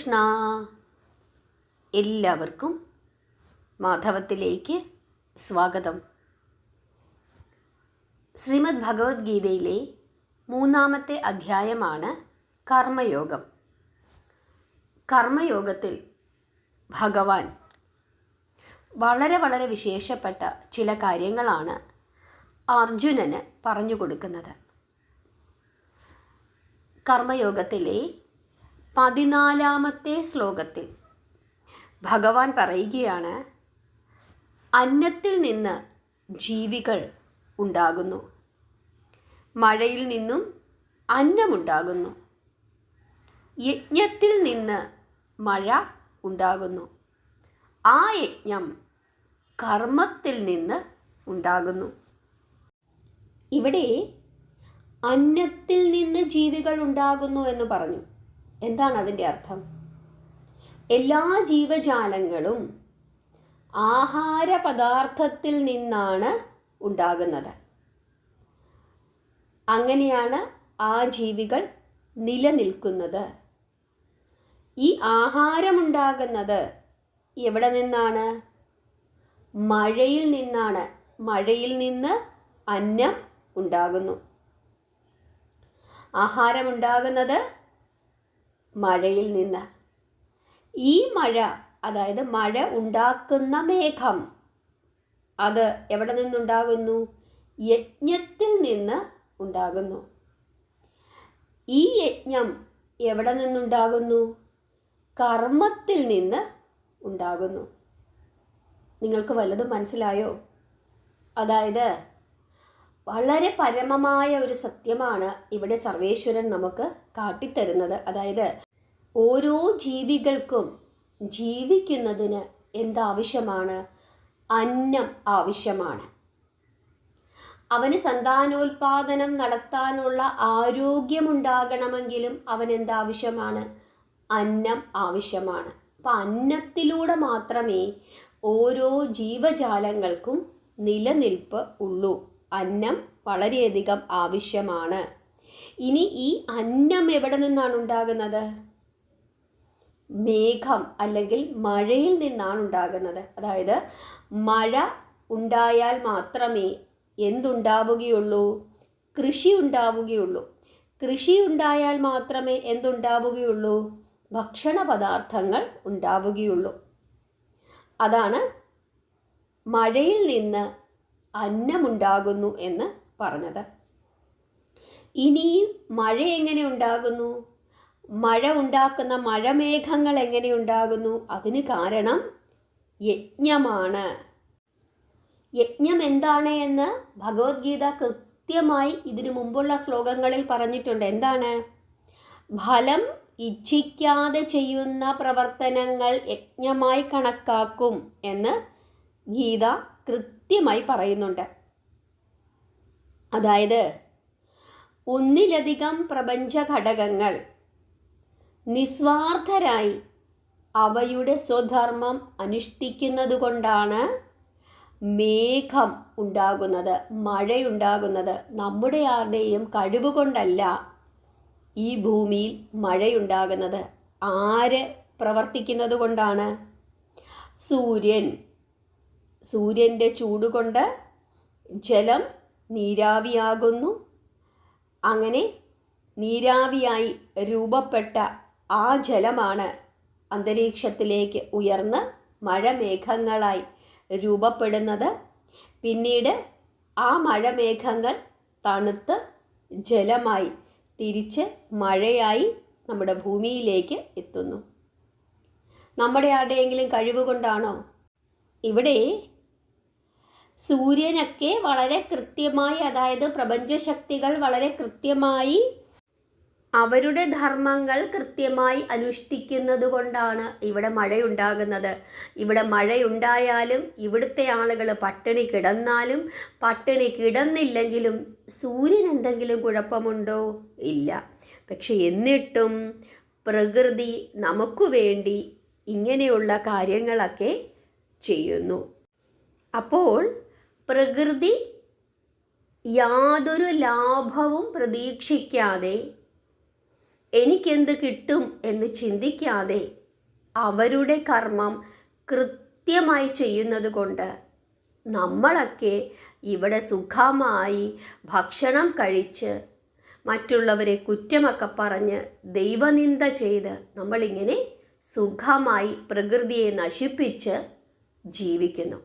കൃഷ്ണ. എല്ലാവർക്കും മാധവത്തിലേക്ക് സ്വാഗതം. ശ്രീമദ് ഭഗവത്ഗീതയിലെ 3-ാമത്തെ അധ്യായമാണ് കർമ്മയോഗം. കർമ്മയോഗത്തിൽ ഭഗവാൻ വളരെ വിശേഷപ്പെട്ട ചില കാര്യങ്ങളാണ് അർജുനന് പറഞ്ഞു കൊടുക്കുന്നത്. കർമ്മയോഗത്തിലെ 14-ാമത്തെ ശ്ലോകത്തിൽ ഭഗവാൻ പറയുകയാണ്, അന്നത്തിൽ നിന്ന് ജീവികൾ ഉണ്ടാകുന്നു, മഴയിൽ നിന്നും അന്നമുണ്ടാകുന്നു, യജ്ഞത്തിൽ നിന്ന് മഴ ഉണ്ടാകുന്നു, ആ യജ്ഞം കർമ്മത്തിൽ നിന്ന് ഉണ്ടാകുന്നു. ഇവിടെ അന്നത്തിൽ നിന്ന് ജീവികൾ ഉണ്ടാകുന്നു എന്ന് പറഞ്ഞു. എന്താണ് അതിൻ്റെ അർത്ഥം? എല്ലാ ജീവജാലങ്ങളും ആഹാര പദാർത്ഥത്തിൽ നിന്നാണ് ഉണ്ടാകുന്നത്. അങ്ങനെയാണ് ആ ജീവികൾ നിലനിൽക്കുന്നത്. ഈ ആഹാരമുണ്ടാകുന്നത് എവിടെ നിന്നാണ്? മഴയിൽ നിന്നാണ്. മഴയിൽ നിന്ന് അന്നം ഉണ്ടാകുന്നു. ആഹാരമുണ്ടാകുന്നത് മഴയിൽ നിന്ന്. ഈ മഴ, അതായത് മഴ ഉണ്ടാക്കുന്ന മേഘം, അത് എവിടെ നിന്നുണ്ടാകുന്നു? യജ്ഞത്തിൽ നിന്ന് ഉണ്ടാകുന്നു. ഈ യജ്ഞം എവിടെ നിന്നുണ്ടാകുന്നു? കർമ്മത്തിൽ നിന്ന് ഉണ്ടാകുന്നു. നിങ്ങൾക്ക് വല്ലതും മനസ്സിലായോ? അതായത് വളരെ പരമമായ ഒരു സത്യമാണ് ഇവിടെ സർവേശ്വരൻ നമുക്ക് കാട്ടിത്തരുന്നത്. അതായത് ഓരോ ജീവികൾക്കും ജീവിക്കുന്നതിന് എന്താവശ്യമാണ്? അന്നം ആവശ്യമാണ്. അവന് സന്താനോൽപാദനം നടത്താനുള്ള ആരോഗ്യമുണ്ടാകണമെങ്കിലും അവനെന്താവശ്യമാണ്? അന്നം ആവശ്യമാണ്. അപ്പം അന്നത്തിലൂടെ മാത്രമേ ഓരോ ജീവജാലങ്ങൾക്കും നിലനിൽപ്പ് ഉള്ളൂ. അന്നം വളരെയധികം ആവശ്യമാണ്. ഇനി ഈ അന്നം എവിടെ നിന്നാണ് ഉണ്ടാകുന്നത്? മേഘം അല്ലെങ്കിൽ മഴയിൽ നിന്നാണ് ഉണ്ടാകുന്നത്. അതായത് മഴ ഉണ്ടായാൽ മാത്രമേ എന്തുണ്ടാവുകയുള്ളൂ? കൃഷി ഉണ്ടാവുകയുള്ളൂ. കൃഷി ഉണ്ടായാൽ മാത്രമേ എന്തുണ്ടാവുകയുള്ളൂ? ഭക്ഷണ പദാർത്ഥങ്ങൾ ഉണ്ടാവുകയുള്ളൂ. അതാണ് മഴയിൽ നിന്ന് അന്നമുണ്ടാകുന്നു എന്ന് പറഞ്ഞത്. ഇനി മഴ എങ്ങനെ ഉണ്ടാകുന്നു? മഴ ഉണ്ടാക്കുന്ന മഴമേഘങ്ങൾ എങ്ങനെ ഉണ്ടാകുന്നു? അതിന് കാരണം യജ്ഞമാണ്. യജ്ഞം എന്താണ് എന്ന് ഭഗവത്ഗീത കൃത്യമായി ഇതിനു മുമ്പുള്ള ശ്ലോകങ്ങളിൽ പറഞ്ഞിട്ടുണ്ട്. എന്താണ്? ഫലം ഇച്ഛിക്കാതെ ചെയ്യുന്ന പ്രവർത്തനങ്ങൾ യജ്ഞമായി കണക്കാക്കും എന്ന് ഗീത കൃത്യമായി പറയുന്നുണ്ട്. അതായത് ഒന്നിലധികം പ്രപഞ്ച ഘടകങ്ങൾ നിസ്വാർത്ഥരായി അവയുടെ സ്വധർമ്മം അനുഷ്ഠിക്കുന്നത് കൊണ്ടാണ് മേഘം ഉണ്ടാകുന്നത്, മഴയുണ്ടാകുന്നത്. നമ്മുടെ ആരുടെയും കഴിവ് കൊണ്ടല്ല ഈ ഭൂമിയിൽ മഴയുണ്ടാകുന്നത്. ആര് പ്രവർത്തിക്കുന്നത് കൊണ്ടാണ്? സൂര്യൻ്റെ ചൂടുകൊണ്ട് ജലം നീരാവിയാകുന്നു. അങ്ങനെ നീരാവിയായി രൂപപ്പെട്ട ആ ജലമാണ് അന്തരീക്ഷത്തിലേക്ക് ഉയർന്ന് മഴമേഘങ്ങളായി രൂപപ്പെടുന്നത്. പിന്നീട് ആ മഴമേഘങ്ങൾ തണുത്ത് ജലമായി തിരിച്ച് മഴയായി നമ്മുടെ ഭൂമിയിലേക്ക് എത്തുന്നു. നമ്മുടെ ആരുടെയെങ്കിലും കഴിവ് കൊണ്ടാണോ? ഇവിടെ സൂര്യനൊക്കെ വളരെ കൃത്യമായി, അതായത് പ്രപഞ്ചശക്തികൾ വളരെ കൃത്യമായി അവരുടെ ധർമ്മങ്ങൾ കൃത്യമായി അനുഷ്ഠിക്കുന്നത് കൊണ്ടാണ് ഇവിടെ മഴയുണ്ടാകുന്നത്. ഇവിടെ മഴയുണ്ടായാലും ഇവിടുത്തെ ആളുകൾ പട്ടിണി കിടന്നാലും പട്ടിണി കിടന്നില്ലെങ്കിലും സൂര്യൻ എന്തെങ്കിലും കുഴപ്പമുണ്ടോ? ഇല്ല. പക്ഷെ എന്നിട്ടും പ്രകൃതി നമുക്ക് വേണ്ടി ഇങ്ങനെയുള്ള കാര്യങ്ങളൊക്കെ ചെയ്യുന്നു. അപ്പോൾ പ്രകൃതി യാതൊരു ലാഭവും പ്രതീക്ഷിക്കാതെ എനിക്കെന്ത് കിട്ടും എന്ന് ചിന്തിക്കാതെ അവരുടെ കർമ്മം കൃത്യമായി ചെയ്യുന്നത് കൊണ്ട് നമ്മളൊക്കെ ഇവിടെ സുഖമായി ഭക്ഷണം കഴിച്ച് മറ്റുള്ളവരെ കുറ്റമൊക്കെ പറഞ്ഞ് ദൈവനിന്ദ ചെയ്ത് നമ്മളിങ്ങനെ സുഖമായി പ്രകൃതിയെ നശിപ്പിച്ച് ജീവിക്കുന്നു.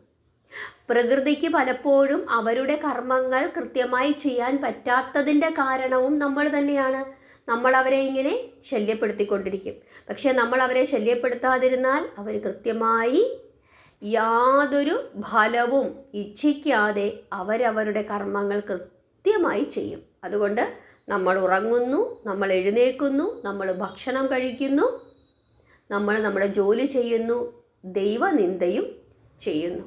പ്രകൃതിക്ക് പലപ്പോഴും അവരുടെ കർമ്മങ്ങൾ കൃത്യമായി ചെയ്യാൻ പറ്റാത്തതിൻ്റെ കാരണവും നമ്മൾ തന്നെയാണ്. നമ്മൾ അവരെ ഇങ്ങനെ ശല്യപ്പെടുത്തിക്കൊണ്ടിരിക്കും. പക്ഷേ നമ്മൾ അവരെ ശല്യപ്പെടുത്താതിരുന്നാൽ അവർ കൃത്യമായി യാതൊരു ഫലവും ഇച്ഛിക്കാതെ അവരവരുടെ കർമ്മങ്ങൾ കൃത്യമായി ചെയ്യും. അതുകൊണ്ട് നമ്മൾ ഉറങ്ങുന്നു, നമ്മൾ എഴുന്നേൽക്കുന്നു, നമ്മൾ ഭക്ഷണം കഴിക്കുന്നു, നമ്മൾ നമ്മുടെ ജോലി ചെയ്യുന്നു, ദൈവനിന്ദയും ചെയ്യുന്നു.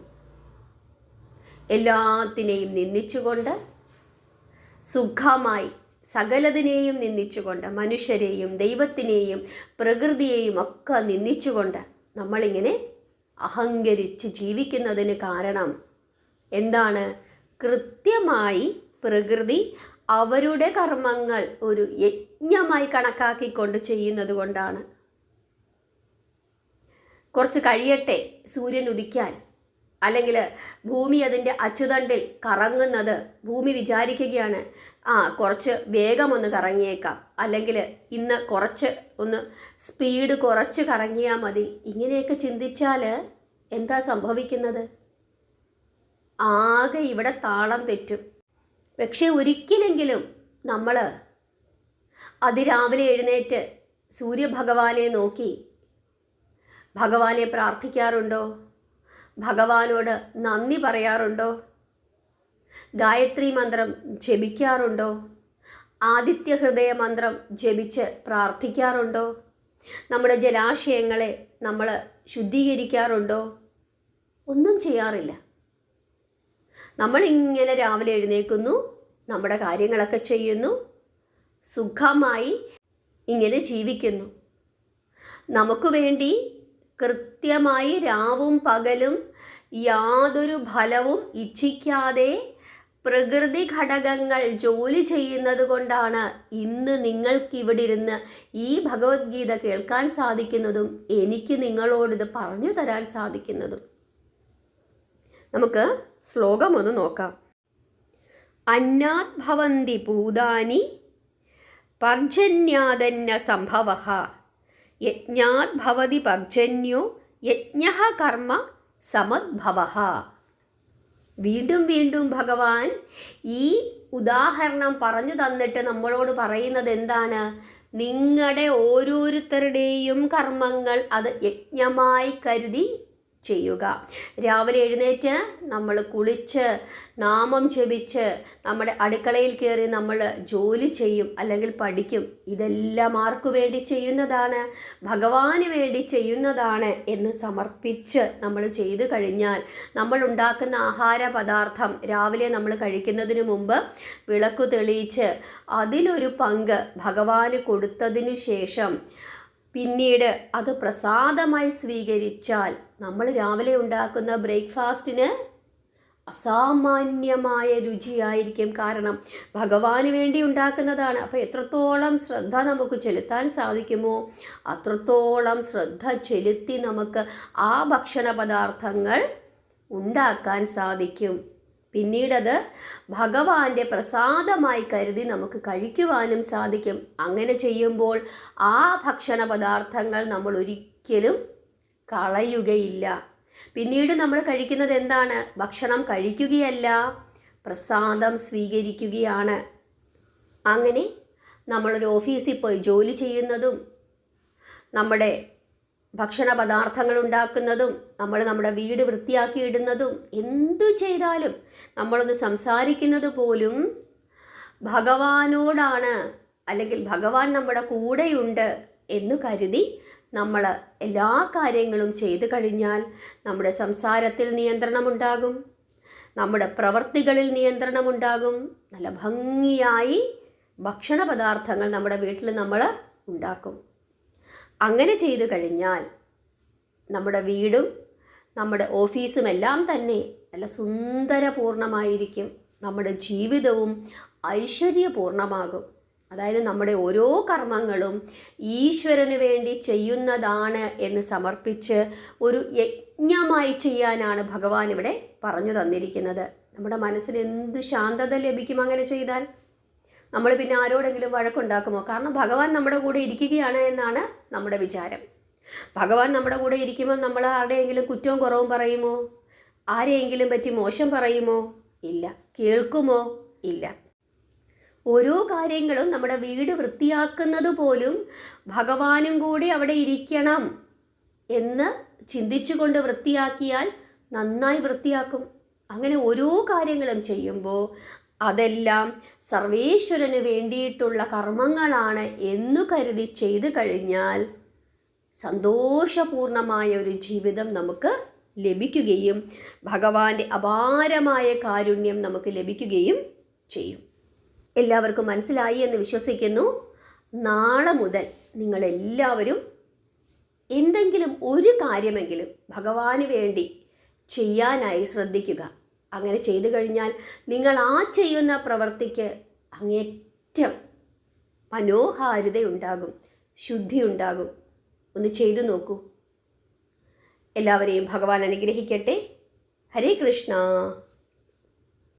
എല്ലാത്തിനെയും നിന്ദിച്ചുകൊണ്ട് സുഖമായി സകലതിനെയും നിന്ദിച്ചുകൊണ്ട് മനുഷ്യരെയും ദൈവത്തിനെയും പ്രകൃതിയെയും ഒക്കെ നിന്ദിച്ചുകൊണ്ട് നമ്മളിങ്ങനെ അഹങ്കരിച്ച് ജീവിക്കുന്നതിന് കാരണം എന്താണ്? കൃത്യമായി പ്രകൃതി അവരുടെ കർമ്മങ്ങൾ ഒരു യജ്ഞമായി കണക്കാക്കിക്കൊണ്ട് ചെയ്യുന്നത് കൊണ്ടാണ്. കുറച്ച് കഴിയട്ടെ സൂര്യൻ ഉദിക്കാൻ, അല്ലെങ്കിൽ ഭൂമി അതിൻ്റെ അച്ചുതണ്ടിൽ കറങ്ങുന്നത് ഭൂമി വിചാരിക്കുകയാണ്, കുറച്ച് വേഗമൊന്ന് കറങ്ങിയേക്കാം, അല്ലെങ്കിൽ ഇന്ന് കുറച്ച് ഒന്ന് സ്പീഡ് കുറച്ച് കറങ്ങിയാൽ മതി. ഇങ്ങനെയൊക്കെ ചിന്തിച്ചാൽ എന്താ സംഭവിക്കുന്നത്? ആകെ ഇവിടെ താളം തെറ്റും. പക്ഷേ ഒരിക്കലെങ്കിലും നമ്മൾ അതിരാവിലെ എഴുന്നേറ്റ് സൂര്യഭഗവാനെ നോക്കി ഭഗവാനെ പ്രാർത്ഥിക്കാറുണ്ടോ? ഭഗവാനോട് നന്ദി പറയാറുണ്ടോ? ഗായത്രി മന്ത്രം ജപിക്കാറുണ്ടോ? ആദിത്യ ഹൃദയ മന്ത്രം ജപിച്ച് പ്രാർത്ഥിക്കാറുണ്ടോ? നമ്മുടെ ജലാശയങ്ങളെ നമ്മൾ ശുദ്ധീകരിക്കാറുണ്ടോ? ഒന്നും ചെയ്യാറില്ല. നമ്മളിങ്ങനെ രാവിലെ എഴുന്നേൽക്കുന്നു, നമ്മുടെ കാര്യങ്ങളൊക്കെ ചെയ്യുന്നു, സുഖമായി ഇങ്ങനെ ജീവിക്കുന്നു. നമുക്ക് വേണ്ടി കൃത്യമായി രാവും പകലും യാതൊരു ഫലവും ഇച്ഛിക്കാതെ പ്രകൃതി ഘടകങ്ങൾ ജോലി ചെയ്യുന്നത് കൊണ്ടാണ് ഇന്ന് നിങ്ങൾക്കിവിടെ ഇരുന്ന് ഈ ഭഗവത്ഗീത കേൾക്കാൻ സാധിക്കുന്നതും എനിക്ക് നിങ്ങളോടിത് പറഞ്ഞു തരാൻ സാധിക്കുന്നതും. നമുക്ക് ശ്ലോകം ഒന്ന് നോക്കാം. അന്നാത് ഭവന്തി ഭൂതാനി പർജന്യാദന്ന സംഭവഃ യജ്ഞാത് ഭവതി പർജന്യോ യജ്ഞഃ കർമ്മ സമദ്ഭവഃ. വീണ്ടും വീണ്ടും ഭഗവാൻ ഈ ഉദാഹരണം പറഞ്ഞു തന്നിട്ട് നമ്മളോട് പറയുന്നത് എന്താണ്? നിങ്ങളുടെ ഓരോരുത്തരുടെയും കർമ്മങ്ങൾ അത് യജ്ഞമായി കരുതി ചെയ്യുക. രാവിലെ എഴുന്നേറ്റ് നമ്മൾ കുളിച്ച് നാമം ജപിച്ച് നമ്മുടെ അടുക്കളയിൽ കയറി നമ്മൾ ജോലി ചെയ്യും, അല്ലെങ്കിൽ പഠിക്കും. ഇതെല്ലാം ആർക്കു വേണ്ടി ചെയ്യുന്നതാണ്? ഭഗവാന് വേണ്ടി ചെയ്യുന്നതാണ് എന്ന് സമർപ്പിച്ച് നമ്മൾ ചെയ്തു കഴിഞ്ഞാൽ നമ്മൾ ഉണ്ടാക്കുന്ന ആഹാര പദാർത്ഥം രാവിലെ നമ്മൾ കഴിക്കുന്നതിന് മുമ്പ് വിളക്കു തെളിയിച്ച് അതിലൊരു പങ്ക് ഭഗവാന് കൊടുത്തതിനു ശേഷം പിന്നീട് അത് പ്രസാദമായി സ്വീകരിച്ചാൽ നമ്മൾ രാവിലെ ഉണ്ടാക്കുന്ന ബ്രേക്ക്ഫാസ്റ്റിന് അസാമാന്യമായ രുചിയായിരിക്കും. കാരണം ഭഗവാന് വേണ്ടി ഉണ്ടാക്കുന്നതാണ്. അപ്പോൾ എത്രത്തോളം ശ്രദ്ധ നമുക്ക് ചെലുത്താൻ സാധിക്കുമോ അത്രത്തോളം ശ്രദ്ധ ചെലുത്തി നമുക്ക് ആ ഭക്ഷണ പദാർത്ഥങ്ങൾ ഉണ്ടാക്കാൻ സാധിക്കും. പിന്നീടത് ഭഗവാന്റെ പ്രസാദമായി കരുതി നമുക്ക് കഴിക്കുവാനും സാധിക്കും. അങ്ങനെ ചെയ്യുമ്പോൾ ആ ഭക്ഷണ പദാർത്ഥങ്ങൾ നമ്മൾ ഒരിക്കലും കളയുകയില്ല. പിന്നീട് നമ്മൾ കഴിക്കുന്നത് എന്താണ്? ഭക്ഷണം കഴിക്കുകയല്ല, പ്രസാദം സ്വീകരിക്കുകയാണ്. അങ്ങനെ നമ്മളൊരു ഓഫീസിൽ പോയി ജോലി ചെയ്യുന്നതും നമ്മുടെ ഭക്ഷണ പദാർത്ഥങ്ങൾ ഉണ്ടാക്കുന്നതും നമ്മൾ നമ്മുടെ വീട് വൃത്തിയാക്കിയിടുന്നതും എന്തു ചെയ്താലും നമ്മളൊന്ന് സംസാരിക്കുന്നത് പോലും ഭഗവാനോടാണ്, അല്ലെങ്കിൽ ഭഗവാൻ നമ്മുടെ കൂടെയുണ്ട് എന്ന് കരുതി നമ്മൾ എല്ലാ കാര്യങ്ങളും ചെയ്തു കഴിഞ്ഞാൽ നമ്മുടെ സംസാരത്തിൽ നിയന്ത്രണമുണ്ടാകും, നമ്മുടെ പ്രവൃത്തികളിൽ നിയന്ത്രണമുണ്ടാകും. നല്ല ഭംഗിയായി ഭക്ഷണ പദാർത്ഥങ്ങൾ നമ്മുടെ വീട്ടിൽ നമ്മൾ ഉണ്ടാക്കും. അങ്ങനെ ചെയ്തു കഴിഞ്ഞാൽ നമ്മുടെ വീടും നമ്മുടെ ഓഫീസും എല്ലാം തന്നെ നല്ല സുന്ദരപൂർണമായിരിക്കും. നമ്മുടെ ജീവിതവും ഐശ്വര്യപൂർണമാകും. അതായത് നമ്മുടെ ഓരോ കർമ്മങ്ങളും ഈശ്വരന് വേണ്ടി ചെയ്യുന്നതാണ് എന്ന് സമർപ്പിച്ച് ഒരു യജ്ഞമായി ചെയ്യാനാണ് ഭഗവാൻ ഇവിടെ പറഞ്ഞു തന്നിരിക്കുന്നത്. നമ്മുടെ മനസ്സിന് എന്ത് ശാന്തത ലഭിക്കും അങ്ങനെ ചെയ്താൽ. നമ്മൾ പിന്നെ ആരോടെങ്കിലും വഴക്കുണ്ടാക്കുമോ? കാരണം ഭഗവാൻ നമ്മുടെ കൂടെ ഇരിക്കുകയാണ് എന്നാണ് നമ്മുടെ വിചാരം. ഭഗവാൻ നമ്മുടെ കൂടെ ഇരിക്കുമ്പോൾ നമ്മൾ ആരുടെയെങ്കിലും കുറ്റവും കുറവും പറയുമോ? ആരെയെങ്കിലും പറ്റി മോശം പറയുമോ? ഇല്ല. കേൾക്കുമോ? ഇല്ല. ഓരോ കാര്യങ്ങളും നമ്മുടെ വീട് വൃത്തിയാക്കുന്നത് പോലും ഭഗവാനും കൂടി അവിടെ ഇരിക്കണം എന്ന് ചിന്തിച്ചുകൊണ്ട് വൃത്തിയാക്കിയാൽ നന്നായി വൃത്തിയാക്കും. അങ്ങനെ ഓരോ കാര്യങ്ങളും ചെയ്യുമ്പോൾ അതെല്ലാം സർവേശ്വരന് വേണ്ടിയിട്ടുള്ള കർമ്മങ്ങളാണ് എന്നു കരുതി ചെയ്തു കഴിഞ്ഞാൽ സന്തോഷപൂർണമായ ഒരു ജീവിതം നമുക്ക് ലഭിക്കുകയും ഭഗവാന്റെ അപാരമായ കാരുണ്യം നമുക്ക് ലഭിക്കുകയും ചെയ്യും. എല്ലാവർക്കും മനസ്സിലായി എന്ന് വിശ്വസിക്കുന്നു. നാളെ മുതൽ നിങ്ങളെല്ലാവരും എന്തെങ്കിലും ഒരു കാര്യമെങ്കിലും ഭഗവാന് വേണ്ടി ചെയ്യാനായി ശ്രദ്ധിക്കുക. അങ്ങനെ ചെയ്തു കഴിഞ്ഞാൽ നിങ്ങൾ ആ ചെയ്യുന്ന പ്രവൃത്തിക്ക് അങ്ങേറ്റം മനോഹാരിതയുണ്ടാകും, ശുദ്ധി ഉണ്ടാകും. ഒന്ന് ചെയ്തു നോക്കൂ. എല്ലാവരെയും ഭഗവാൻ അനുഗ്രഹിക്കട്ടെ. ഹരേ കൃഷ്ണ.